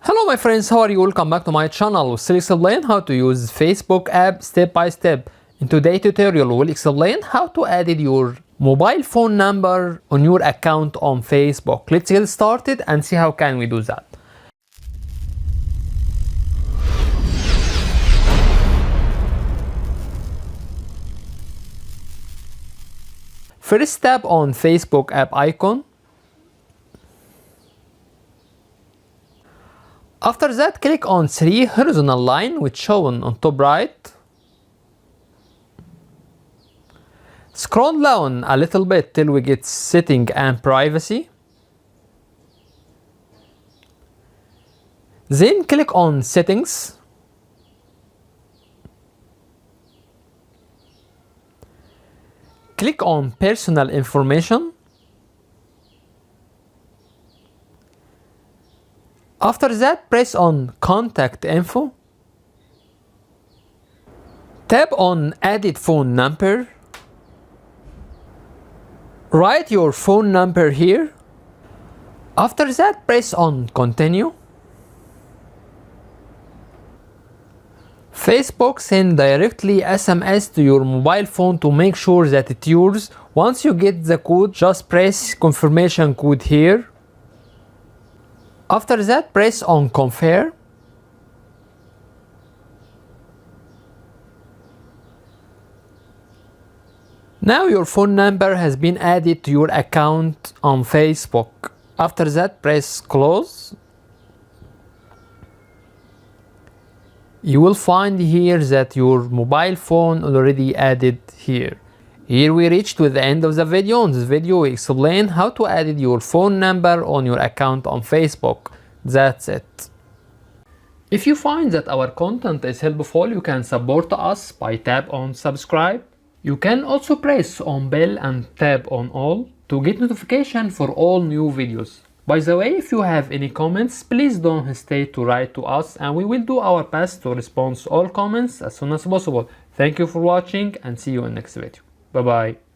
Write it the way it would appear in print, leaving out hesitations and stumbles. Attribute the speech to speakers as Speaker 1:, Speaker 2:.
Speaker 1: Hello my friends, how are you? Welcome back to my channel. We'll still explain how to use Facebook app step by step. In today's tutorial, we'll explain how to add your mobile phone number on your account on Facebook. Let's get started and see how can we do that. First, tap on Facebook app icon. After that, click on three horizontal line which shown on top right. Scroll down a little bit till we get setting and privacy. Then click on settings. Click on personal information. After that, press on contact info. Tap on added phone number. Write your phone number here. After that, press on continue. Facebook send directly SMS to your mobile phone to make sure that it's yours. Once you get the code, just press confirmation code here. After that, press on confirm. Now your phone number has been added to your account on Facebook. After that, press close. You will find here that your mobile phone already added here. Here we reached with the end of the video. In this video we explain how to add your phone number on your account on Facebook. That's it. If you find that our content is helpful, you can support us by tap on subscribe. You can also press on bell and tap on all to get notification for all new videos. By the way, if you have any comments, please don't hesitate to write to us and we will do our best to respond to all comments as soon as possible. Thank you for watching and see you in next video. Bye bye.